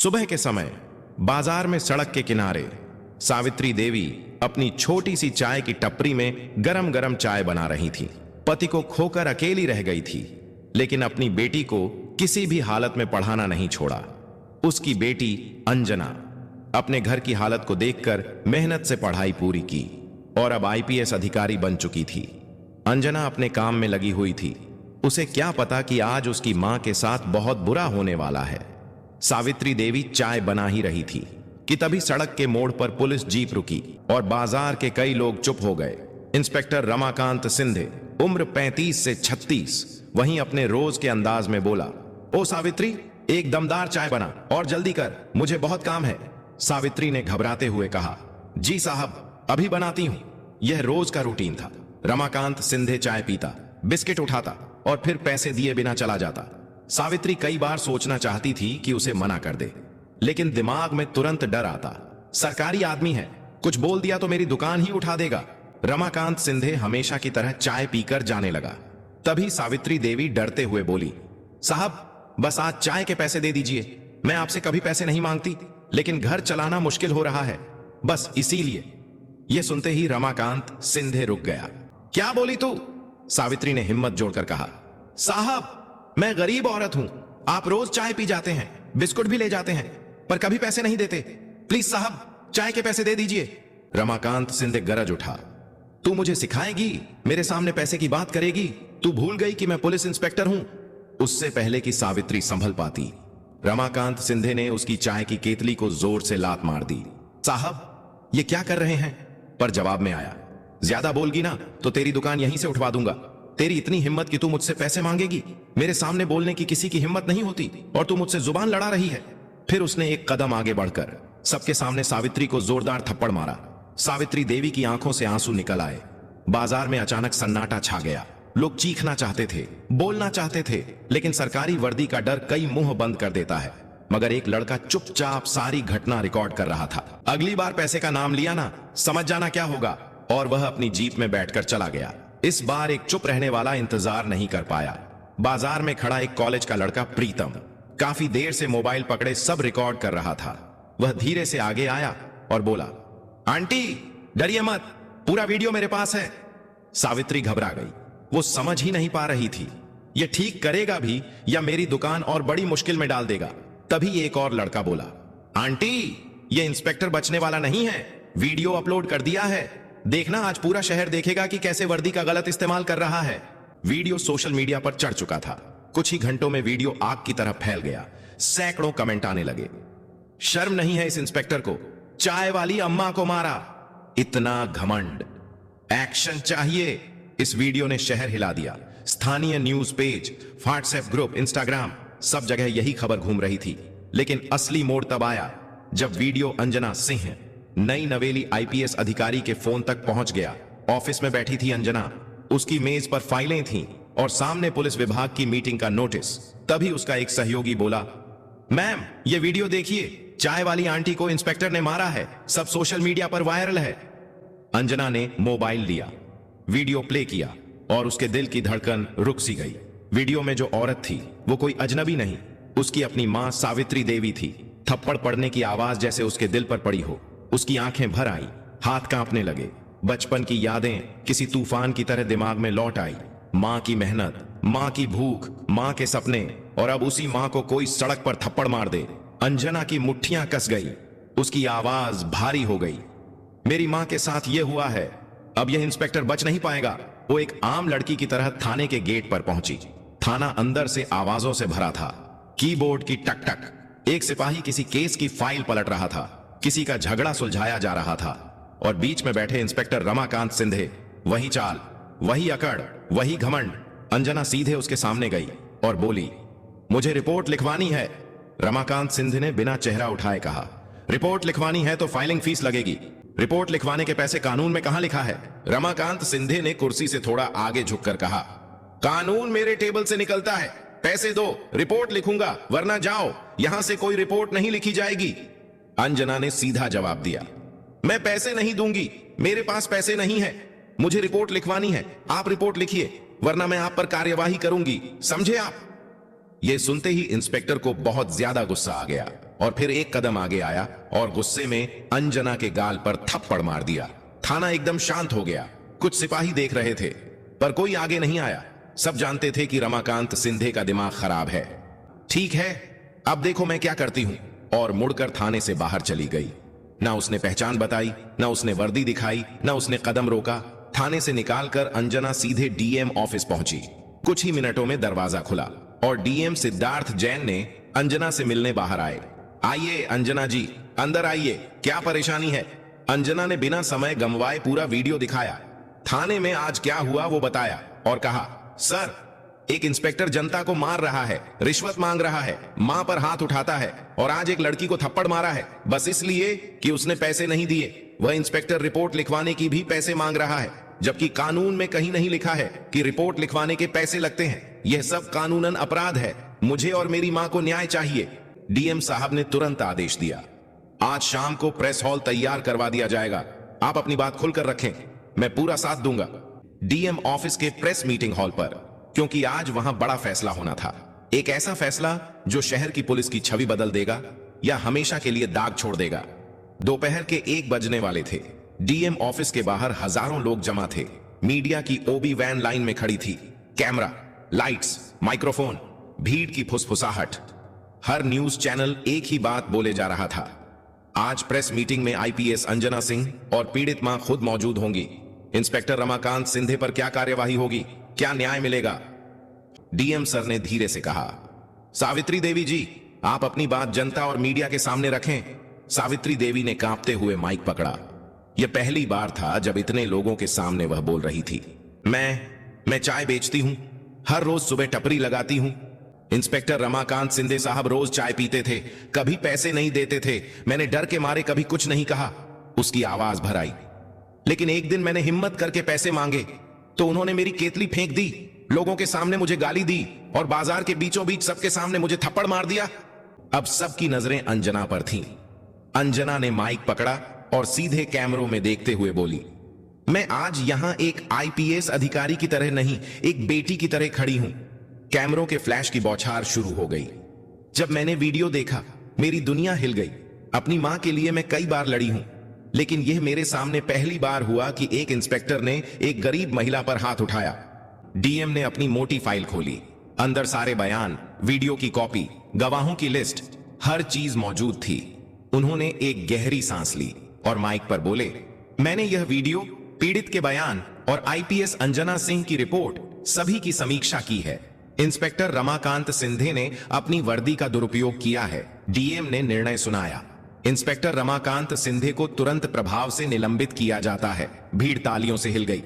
सुबह के समय बाजार में सड़क के किनारे सावित्री देवी अपनी छोटी सी चाय की टपरी में गरम गरम चाय बना रही थी। पति को खोकर अकेली रह गई थी, लेकिन अपनी बेटी को किसी भी हालत में पढ़ाना नहीं छोड़ा। उसकी बेटी अंजना अपने घर की हालत को देखकर मेहनत से पढ़ाई पूरी की और अब आईपीएस अधिकारी बन चुकी थी। अंजना अपने काम में लगी हुई थी। उसे क्या पता कि आज उसकी मां के साथ बहुत बुरा होने वाला है। सावित्री देवी चाय बना ही रही थी कि तभी सड़क के मोड़ पर पुलिस जीप रुकी और बाजार के कई लोग चुप हो गए। इंस्पेक्टर रमाकांत सिंधे, उम्र 35 से 36, वहीं अपने रोज के अंदाज में बोला, ओ सावित्री, एक दमदार चाय बना और जल्दी कर, मुझे बहुत काम है। सावित्री ने घबराते हुए कहा, जी साहब, अभी बनाती हूं। यह रोज का रूटीन था। रमाकांत सिंधे चाय पीता, बिस्किट उठाता और फिर पैसे दिए बिना चला जाता। सावित्री कई बार सोचना चाहती थी कि उसे मना कर दे, लेकिन दिमाग में तुरंत डर आता, सरकारी आदमी है, कुछ बोल दिया तो मेरी दुकान ही उठा देगा। रमाकांत सिंधे हमेशा की तरह चाय पीकर जाने लगा। तभी सावित्री देवी डरते हुए बोली, साहब, बस आज चाय के पैसे दे दीजिए। मैं आपसे कभी पैसे नहीं मांगती, लेकिन घर चलाना मुश्किल हो रहा है, बस इसीलिए। यह सुनते ही रमाकांत सिंधे रुक गया। क्या बोली तू? सावित्री ने हिम्मत जोड़कर कहा, साहब, मैं गरीब औरत हूं। आप रोज चाय पी जाते हैं, बिस्कुट भी ले जाते हैं, पर कभी पैसे नहीं देते। प्लीज साहब, चाय के पैसे दे दीजिए। रमाकांत सिंधे गरज उठा, तू मुझे सिखाएगी? मेरे सामने पैसे की बात करेगी? तू भूल गई कि मैं पुलिस इंस्पेक्टर हूं? उससे पहले कि सावित्री संभल पाती, रमाकांत सिंधे ने उसकी चाय की केतली को जोर से लात मार दी। साहब, ये क्या कर रहे हैं? पर जवाब में आया, ज्यादा बोलगी ना तो तेरी दुकान यहीं से उठवा दूंगा। तेरी इतनी हिम्मत कि तू मुझसे पैसे मांगेगी? मेरे सामने बोलने की किसी की हिम्मत नहीं होती और तू मुझसे जुबान लड़ा रही है। फिर उसने एक कदम आगे बढ़कर सबके सामने सावित्री को जोरदार थप्पड़ मारा। सावित्री देवी की आंखों से आंसू निकल आए। बाजार में अचानक सन्नाटा छा गया। लोग चीखना चाहते थे, बोलना चाहते थे, लेकिन सरकारी वर्दी का डर कई मुंह बंद कर देता है। मगर एक लड़का चुपचाप सारी घटना रिकॉर्ड कर रहा था। अगली बार पैसे का नाम लिया ना, समझ जाना क्या होगा। और वह अपनी जीप में बैठकर चला गया। इस बार एक चुप रहने वाला इंतजार नहीं कर पाया। बाजार में खड़ा एक कॉलेज का लड़का प्रीतम काफी देर से मोबाइल पकड़े सब रिकॉर्ड कर रहा था। वह धीरे से आगे आया और बोला, आंटी, डरिए मत, पूरा वीडियो मेरे पास है। सावित्री घबरा गई। वो समझ ही नहीं पा रही थी, ये ठीक करेगा भी या मेरी दुकान और बड़ी मुश्किल में डाल देगा। तभी एक और लड़का बोला, आंटी, ये इंस्पेक्टर बचने वाला नहीं है, वीडियो अपलोड कर दिया है। देखना, आज पूरा शहर देखेगा कि कैसे वर्दी का गलत इस्तेमाल कर रहा है। वीडियो सोशल मीडिया पर चढ़ चुका था। कुछ ही घंटों में वीडियो आग की तरह फैल गया। सैकड़ों कमेंट आने लगे, शर्म नहीं है इस इंस्पेक्टर को, चाय वाली अम्मा को मारा, इतना घमंड, एक्शन चाहिए। इस वीडियो ने शहर हिला दिया। स्थानीय news page, WhatsApp group, Instagram, सब जगह यही खबर घूम रही थी। लेकिन असली मोड़ तब आया जब वीडियो अंजना सिंह, नई नवेली आईपीएस अधिकारी के फोन तक पहुंच गया। ऑफिस में बैठी थी अंजना, उसकी मेज पर फाइलें थीं और सामने पुलिस विभाग की मीटिंग का नोटिस। तभी उसका एक सहयोगी बोला, मैम, ये वीडियो देखिए, चाय वाली आंटी को इंस्पेक्टर ने मारा है, सब सोशल मीडिया पर वायरल है। अंजना ने मोबाइल लिया, वीडियो प्ले किया और उसके दिल की धड़कन रुक सी गई। वीडियो में जो औरत थी वो कोई अजनबी नहीं, उसकी अपनी मां सावित्री देवी थी। थप्पड़ पड़ने की आवाज जैसे उसके दिल पर पड़ी हो। उसकी आंखें भर आई, हाथ कांपने लगे। बचपन की यादें किसी तूफान की तरह दिमाग में लौट आई। मां की मेहनत, मां की भूख, मां के सपने, और अब उसी मां को कोई सड़क पर थप्पड़ मार दे। अंजना की मुट्ठियां कस गई, उसकी आवाज भारी हो गई। मेरी मां के साथ यह हुआ है, अब यह इंस्पेक्टर बच नहीं पाएगा। वो एक आम लड़की की तरह थाने के गेट पर पहुंची। थाना अंदर से आवाजों से भरा था, कीबोर्ड की टक टक। एक सिपाही किसी केस की फाइल पलट रहा था, किसी का झगड़ा सुलझाया जा रहा था, और बीच में बैठे इंस्पेक्टर रमाकांत सिंधे। वही चाल, वही अकड़, वही घमंड। अंजना सीधे उसके सामने गई और बोली, मुझे रिपोर्ट लिखवानी है। रमाकांत सिंधे ने बिना चेहरा उठाए कहा, रिपोर्ट लिखवानी है तो फाइलिंग फीस लगेगी। रिपोर्ट लिखवाने के पैसे कानून में कहां लिखा है? रमाकांत सिंधे ने कुर्सी से थोड़ा आगे झुककर कहा, कानून मेरे टेबल से निकलता है, पैसे दो, रिपोर्ट लिखूंगा, वरना जाओ, यहां से कोई रिपोर्ट नहीं लिखी जाएगी। अंजना ने सीधा जवाब दिया, मैं पैसे नहीं दूंगी, मेरे पास पैसे नहीं है, मुझे रिपोर्ट लिखवानी है। आप रिपोर्ट लिखिए, वरना मैं आप पर कार्यवाही करूंगी, समझे आप? यह सुनते ही इंस्पेक्टर को बहुत ज्यादा गुस्सा आ गया। और फिर एक कदम आगे आया और गुस्से में अंजना के गाल पर थप्पड़ मार दिया। थाना एकदम शांत हो गया। कुछ सिपाही देख रहे थे पर कोई आगे नहीं आया। सब जानते थे कि रमाकांत सिंधे का दिमाग खराब है। ठीक है, अब देखो मैं क्या करती हूं, और मुड़कर थाने से बाहर चली गई। ना उसने पहचान बताई, ना उसने वर्दी दिखाई, ना उसने कदम रोका। थाने से निकालकर अंजना सीधे डीएम ऑफिस पहुंची। कुछ ही मिनटों में दरवाजा खुला और डीएम सिद्धार्थ जैन ने अंजना से मिलने बाहर आए। आइए अंजना जी, अंदर आइए, क्या परेशानी है? अंजना ने बिना समय गंवाए पूरा वीडियो दिखाया। थाने में आज क्या हुआ वो बताया और कहा, सर, एक इंस्पेक्टर जनता को मार रहा है, रिश्वत मांग रहा है, मां पर हाथ उठाता है और आज एक लड़की को थप्पड़ मारा है बस इसलिए कि उसने पैसे नहीं दिए। वह इंस्पेक्टर रिपोर्ट लिखवाने की भी पैसे मांग रहा है, जबकि कानून में कहीं नहीं लिखा है कि रिपोर्ट लिखवाने के पैसे लगते हैं। यह सब कानूनन अपराध है। मुझे और मेरी मां को न्याय चाहिए। डीएम साहब ने तुरंत आदेश दिया, आज शाम को प्रेस हॉल तैयार करवा दिया जाएगा। आप अपनी बात खुलकर रखें, मैं पूरा साथ दूंगा। डीएम ऑफिस के प्रेस मीटिंग हॉल पर, क्योंकि आज वहां बड़ा फैसला होना था। एक ऐसा फैसला जो शहर की पुलिस की छवि बदल देगा या हमेशा के लिए दाग छोड़ देगा। दोपहर के 1 बजने वाले थे। डीएम ऑफिस के बाहर हजारों लोग जमा थे। मीडिया की ओबी वैन लाइन में खड़ी थी। कैमरा, लाइट्स, माइक्रोफोन, भीड़ की फुसफुसाहट। हर न्यूज चैनल एक ही बात बोले जा रहा था, आज प्रेस मीटिंग में आईपीएस अंजना सिंह और पीड़ित मां खुद मौजूद होंगी। इंस्पेक्टर रमाकांत सिंधे पर क्या कार्यवाही होगी, क्या न्याय मिलेगा? डीएम सर ने धीरे से कहा, सावित्री देवी जी, आप अपनी बात जनता और मीडिया के सामने रखें। सावित्री देवी ने कांपते हुए माइक पकड़ा। यह पहली बार था जब इतने लोगों के सामने वह बोल रही थी। मैं चाय बेचती हूं, हर रोज सुबह टपरी लगाती हूं। इंस्पेक्टर रमाकांत सिंधे साहब रोज चाय पीते थे, कभी पैसे नहीं देते थे। मैंने डर के मारे कभी कुछ नहीं कहा। उसकी आवाज भर आई। लेकिन एक दिन मैंने हिम्मत करके पैसे मांगे तो उन्होंने मेरी केतली फेंक दी, लोगों के सामने मुझे गाली दी और बाजार के बीचों बीच सबके सामने मुझे थप्पड़ मार दिया। अब सबकी नजरें अंजना पर थीं। अंजना ने माइक पकड़ा और सीधे कैमरों में देखते हुए बोली, मैं आज यहां एक आईपीएस अधिकारी की तरह नहीं, एक बेटी की तरह खड़ी हूं। कैमरों के फ्लैश की बौछार शुरू हो गई। जब मैंने वीडियो देखा, मेरी दुनिया हिल गई। अपनी मां के लिए मैं कई बार लड़ी हूं, लेकिन यह मेरे सामने पहली बार हुआ कि एक इंस्पेक्टर ने एक गरीब महिला पर हाथ उठाया। डीएम ने अपनी मोटी फाइल खोली। अंदर सारे बयान, वीडियो की कॉपी, गवाहों की लिस्ट, हर चीज मौजूद थी। उन्होंने एक गहरी सांस ली और माइक पर बोले, मैंने यह वीडियो, पीड़ित के बयान और आईपीएस अंजना सिंह की रिपोर्ट सभी की समीक्षा की है। इंस्पेक्टर रमाकांत सिंधे ने अपनी वर्दी का दुरुपयोग किया है। डीएम ने निर्णय सुनाया। इंस्पेक्टर रमाकांत सिंधे को तुरंत प्रभाव से निलंबित किया जाता है। भीड़ तालियों से हिल गई।